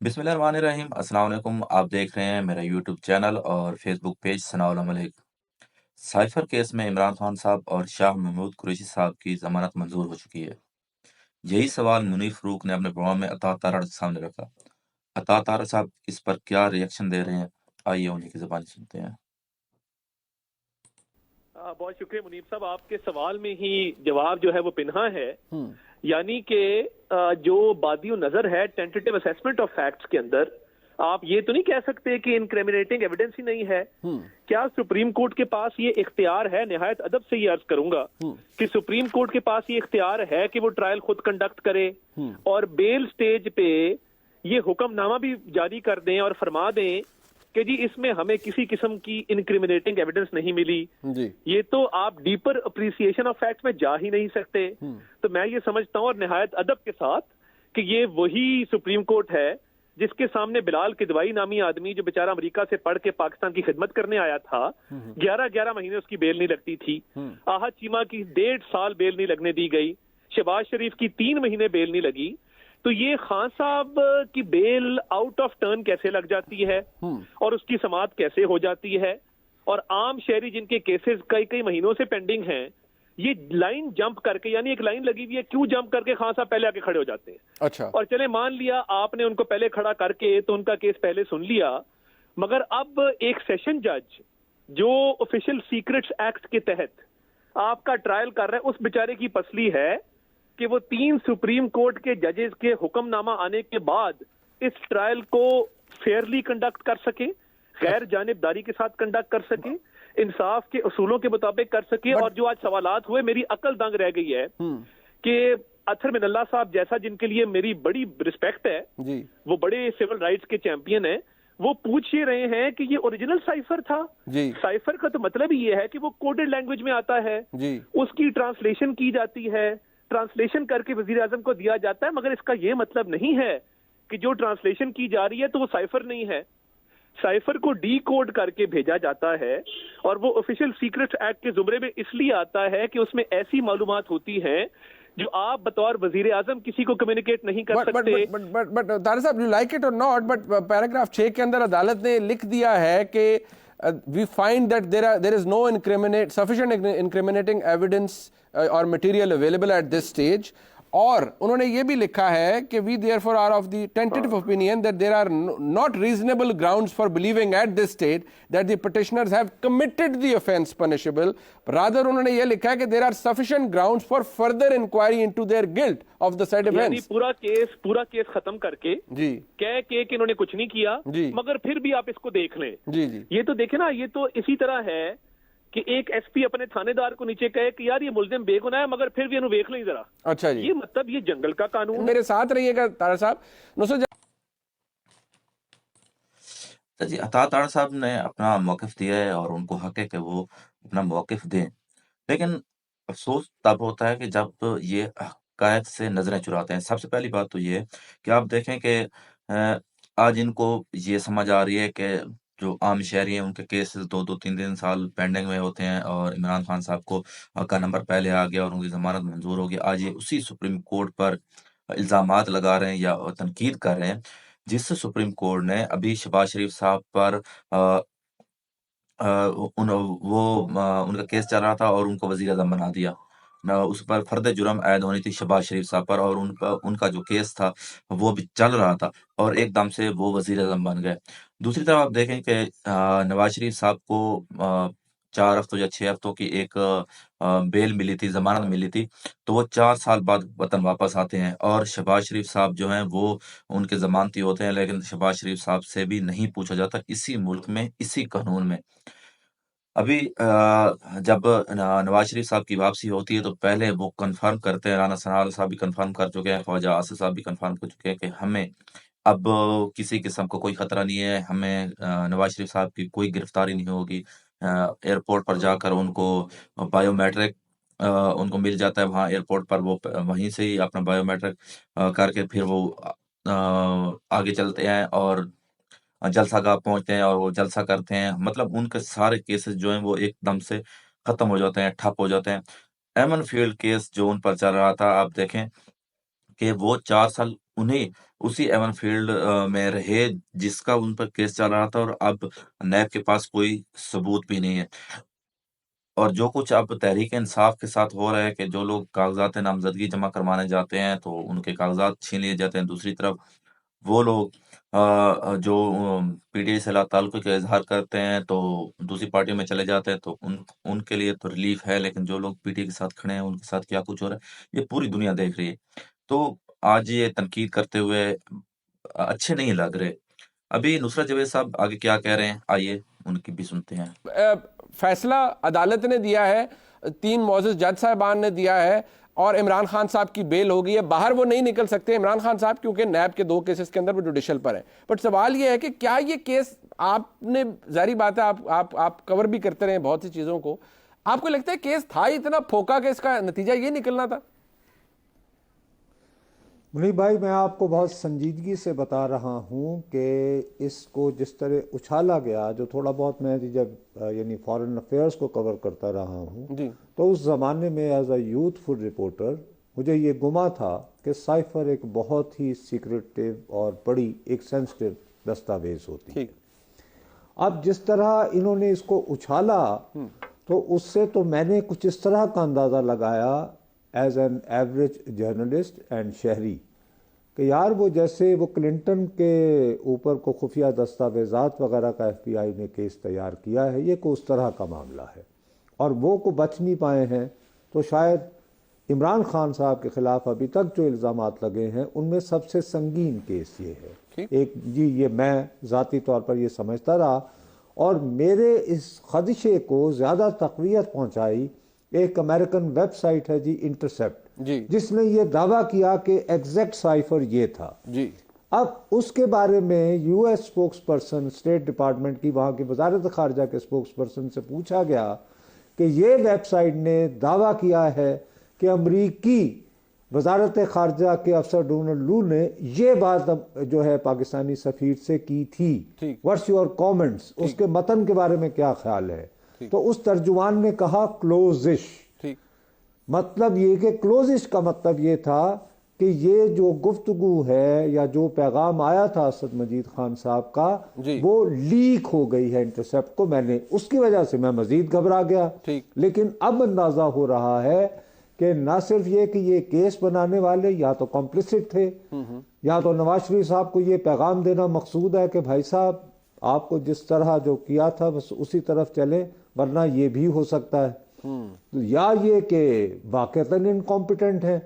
بسم اللہ الرحمن الرحیم، السلام علیکم۔ آپ دیکھ رہے ہیں میرا یوٹیوب چینل اور فیس بک پیج ثناء الملک۔ سائفر کیس میں عمران خان صاحب اور شاہ محمود قریشی صاحب کی ضمانت منظور ہو چکی ہے۔ یہی سوال منیر فروق نے اپنے پروگرام میں عطا تارڑ کے سامنے رکھا۔ عطا تارڑ صاحب اس پر کیا ری ایکشن دے رہے ہیں، آئیے انہیں کی زبان سنتے ہیں۔ بہت شکریہ منیب صاحب، آپ کے سوال میں ہی جواب جو ہے وہ پنہا ہے۔ یعنی کہ جو بادی و نظر ہے ٹینٹیٹیو اسیسمنٹ آف فیکٹس کے اندر، آپ یہ تو نہیں کہہ سکتے کہ انکریمنیٹنگ ایویڈنس ہی نہیں ہے۔ کیا سپریم کورٹ کے پاس یہ اختیار ہے؟ نہایت ادب سے یہ عرض کروں گا کہ سپریم کورٹ کے پاس یہ اختیار ہے کہ وہ ٹرائل خود کنڈکٹ کرے اور بیل سٹیج پہ یہ حکم نامہ بھی جاری کر دیں اور فرما دیں کہ جی اس میں ہمیں کسی قسم کی انکریمنیٹنگ ایویڈنس نہیں ملی۔ یہ تو آپ ڈیپر اپریسیشن آف فیکٹس میں جا ہی نہیں سکتے۔ تو میں یہ سمجھتا ہوں اور نہایت ادب کے ساتھ کہ یہ وہی سپریم کورٹ ہے جس کے سامنے بلال کدوائی نامی آدمی، جو بیچارہ امریکہ سے پڑھ کے پاکستان کی خدمت کرنے آیا تھا، 11 مہینے اس کی بیل نہیں لگتی تھی۔ آہا چیمہ کی 1.5 سال بیل نہیں لگنے دی گئی، شہباز شریف کی 3 مہینے بیل نہیں لگی۔ تو یہ خان صاحب کی بیل آؤٹ آف ٹرن کیسے لگ جاتی ہے اور اس کی سماعت کیسے ہو جاتی ہے؟ اور عام شہری جن کے کیسز کئی مہینوں سے پینڈنگ ہیں، یہ لائن جمپ کر کے، یعنی ایک لائن لگی ہوئی ہے، کیوں جمپ کر کے خان صاحب پہلے آ کے کھڑے ہو جاتے ہیں؟ اچھا، اور چلے مان لیا آپ نے ان کو پہلے کھڑا کر کے تو ان کا کیس پہلے سن لیا، مگر اب ایک سیشن جج جو آفیشل سیکرٹس ایکٹ کے تحت آپ کا ٹرائل کر رہا ہے، اس بیچارے کی پسلی ہے کہ وہ 3 سپریم کورٹ کے ججز کے حکم نامہ آنے کے بعد اس ٹرائل کو فیئرلی کنڈکٹ کر سکے، غیر جانبداری کے ساتھ کنڈکٹ کر سکے، انصاف کے اصولوں کے مطابق کر سکے۔ اور جو آج سوالات ہوئے، میری عقل دنگ رہ گئی ہے کہ اطہر من اللہ صاحب جیسا، جن کے لیے میری بڑی رسپیکٹ ہے، وہ بڑے سول رائٹس کے چیمپئن ہیں، وہ پوچھ یہ رہے ہیں کہ یہ اوریجنل سائفر تھا۔ سائفر کا تو مطلب ہی یہ ہے کہ وہ کوڈڈ لینگویج میں آتا ہے، اس کی ٹرانسلیشن کی جاتی ہے، ٹرانسلیشن کر کے وزیر اعظم کو دیا جاتا ہے، مگر اس کا یہ مطلب نہیں ہے کہ جو ٹرانسلیشن کی جا رہی ہے تو وہ سائفر نہیں ہے۔ سائفر کو ڈی کوڈ کر کے بھیجا جاتا ہے اور وہ آفیشل سیکرٹ ایکٹ کے زمرے میں اس لیے آتا ہے کہ اس میں ایسی معلومات ہوتی ہیں جو آپ بطور وزیر اعظم کسی کو کمیونیکیٹ نہیں کر سکتے۔ بٹ طارق صاحب، یو لائک اٹ اور ناٹ، بٹ پیراگراف 6 کے اندر عدالت نے لکھ دیا ہے کہ we find that there is no sufficient incriminating evidence or material available at this stage. اور انہوں نے یہ بھی لکھا ہے کہ we therefore are of the tentative opinion that there are not reasonable grounds for believing at this stage that the petitioners have committed the offence punishable. Rather انہوں نے یہ لکھا ہے کہ there are sufficient grounds for further inquiry into their guilt of the said یعنی offence. پورا case ختم کر کے کہہ کے کہ انہوں نے کچھ نہیں کیا، مگر پھر بھی آپ اس کو دیکھ لیں۔ یہ تو دیکھیں نا، یہ تو اسی طرح ہے کہ ایک ایس پی اپنے تھانے دار کو نیچے کہے کہ یار یہ ملزم بے گناہ ہے، مگر پھر بھی انہوں دیکھ لیں ذرا۔ اچھا جی، یہ مطلب یہ جنگل کا قانون۔ میرے ساتھ رہیے گا طارق صاحب۔ جی، عطا تارڑ صاحب نے اپنا موقف دیا ہے اور ان کو حق ہے کہ وہ اپنا موقف دیں، لیکن افسوس تب ہوتا ہے کہ جب یہ حقائق سے نظریں چراتے ہیں۔ سب سے پہلی بات تو یہ ہے کہ آپ دیکھیں کہ آج ان کو یہ سمجھ آ رہی ہے کہ جو عام شہری ہیں ان کے کیسز 2-3 سال پینڈنگ میں ہوتے ہیں، اور عمران خان صاحب کو کا نمبر پہلے آ گیا اور ان کی ضمانت منظور ہو گئی۔ آج یہ اسی سپریم کورٹ پر الزامات لگا رہے ہیں یا تنقید کر رہے ہیں، جس سے سپریم کورٹ نے ابھی شہباز شریف صاحب پر ان کا کیس چل رہا تھا اور ان کو وزیر اعظم بنا دیا۔ اس پر فرد جرم عائد ہونی تھی شہباز شریف صاحب پر، اور ان کا جو کیس تھا وہ بھی چل رہا تھا، اور ایک دم سے وہ وزیر اعظم بن گئے۔ دوسری طرف آپ دیکھیں کہ نواز شریف صاحب کو 4 ہفتوں یا 6 ہفتوں کی ایک بیل ملی تھی، ضمانت ملی تھی، تو وہ 4 سال بعد وطن واپس آتے ہیں، اور شہباز شریف صاحب جو ہیں وہ ان کے ضمانتی ہوتے ہیں، لیکن شہباز شریف صاحب سے بھی نہیں پوچھا جاتا اسی ملک میں، اسی قانون میں۔ ابھی جب نواز شریف صاحب کی واپسی ہوتی ہے تو پہلے وہ کنفرم کرتے ہیں، رانا ثناءاللہ صاحب بھی کنفرم کر چکے ہیں، خواجہ آصف صاحب بھی کنفرم کر چکے ہیں کہ ہمیں اب کسی قسم کو کوئی خطرہ نہیں ہے، ہمیں نواز شریف صاحب کی کوئی گرفتاری نہیں ہوگی۔ ایئرپورٹ پر جا کر ان کو بایو میٹرک ان کو مل جاتا ہے، وہاں ایئرپورٹ پر وہ وہیں سے ہی اپنا بایو میٹرک کر کے پھر وہ آگے چلتے ہیں اور جلسہ گاہ پہنچتے ہیں اور وہ جلسہ کرتے ہیں۔ مطلب ان کے سارے کیسز جو ہیں وہ ایک دم سے ختم ہو جاتے ہیں، ٹھپ ہو جاتے ہیں۔ ایمن فیلڈ کیس جو ان پر چل رہا تھا، آپ دیکھیں کہ وہ 4 سال انہیں اسی ایون فیلڈ میں رہے جس کا ان پر کیس چل رہا تھا، اور اب نیب کے پاس کوئی ثبوت بھی نہیں ہے۔ اور جو کچھ اب تحریک انصاف کے ساتھ ہو رہا ہے کہ جو لوگ کاغذات نامزدگی جمع کروانے جاتے ہیں تو ان کے کاغذات چھین لیے جاتے ہیں، دوسری طرف وہ لوگ جو پی ٹی آئی سے لا تعلقی کا اظہار کرتے ہیں تو دوسری پارٹی میں چلے جاتے ہیں، تو ان کے لیے تو ریلیف ہے، لیکن جو لوگ پی ٹی آئی کے ساتھ کھڑے ہیں ان کے ساتھ کیا کچھ ہو رہا ہے یہ پوری دنیا دیکھ رہی ہے۔ تو آج یہ تنقید کرتے ہوئے اچھے نہیں لگ رہے۔ ابھی نصرت جاوید صاحب آگے کیا کہہ رہے ہیں، آئیے ان کی بھی سنتے ہیں۔ فیصلہ عدالت نے دیا ہے، 3 معزز جج صاحبان نے دیا ہے، اور عمران خان صاحب کی بیل ہو گئی ہے، باہر وہ نہیں نکل سکتے عمران خان صاحب کیونکہ نیب کے 2 کیسز کے اندر وہ جوڈیشل پر ہیں۔ بٹ سوال یہ ہے کہ کیا یہ کیس، آپ نے ظاہری بات ہے آپ کور بھی کرتے رہے بہت سی چیزوں کو، آپ کو لگتا ہے کیس تھا اتنا پھوکا کہ اس کا نتیجہ یہ نکلنا تھا؟ منیب بھائی، میں آپ کو بہت سنجیدگی سے بتا رہا ہوں کہ اس کو جس طرح اچھالا گیا، جو تھوڑا بہت میں جب یعنی فارن افیئرس کو کور کرتا رہا ہوں جی، تو اس زمانے میں as a youth food reporter مجھے یہ گما تھا کہ سائفر ایک بہت ہی سیکریٹو اور بڑی ایک سینسٹیو دستاویز ہوتی ہے۔ اب جس طرح انہوں نے اس کو اچھالا تو اس سے تو میں نے کچھ اس طرح کا اندازہ لگایا as an average journalist and شہری کہ یار وہ جیسے وہ کلنٹن کے اوپر کو خفیہ دستاویزات وغیرہ کا ایف بی آئی نے کیس تیار کیا ہے، یہ کو اس طرح کا معاملہ ہے، اور وہ کو بچ نہیں پائے ہیں۔ تو شاید عمران خان صاحب کے خلاف ابھی تک جو الزامات لگے ہیں ان میں سب سے سنگین کیس یہ ہے۔ ایک یہ میں ذاتی طور پر یہ سمجھتا رہا، اور میرے اس خدشے کو زیادہ تقویت پہنچائی ایک امریکن ویب سائٹ ہے انٹرسیپٹ، جس نے یہ دعویٰ کیا کہ ایگزیکٹ سائفر یہ تھا۔ اب اس کے بارے میں U S spokes person state department کی، وہاں کی وزارت خارجہ کے اسپوکس پرسن سے پوچھا گیا کہ یہ ویب سائٹ نے دعویٰ کیا ہے کہ امریکی وزارت خارجہ کے افسر ڈونلڈ لو نے یہ بات جو ہے پاکستانی سفیر سے کی تھی، واٹس یور کامنٹس، اس کے متن کے بارے میں کیا خیال ہے؟ تو اس ترجمان نے کہا کلوزش۔ مطلب یہ کہ کلوزش کا مطلب یہ تھا کہ یہ جو گفتگو ہے یا جو پیغام آیا تھا اسد مجید خان صاحب کا وہ لیک ہو گئی ہے انٹرسیپٹ کو۔ میں نے اس کی وجہ سے میں مزید گھبرا گیا، لیکن اب اندازہ ہو رہا ہے کہ نہ صرف یہ کہ یہ کیس بنانے والے یا تو کمپلیسٹ تھے، یا تو نواز شریف صاحب کو یہ پیغام دینا مقصود ہے کہ بھائی صاحب آپ کو جس طرح جو کیا تھا بس اسی طرف چلیں، ورنہ یہ بھی ہو سکتا ہے، یا یہ کہ واقعتاً انکمپیٹنٹ ہیں۔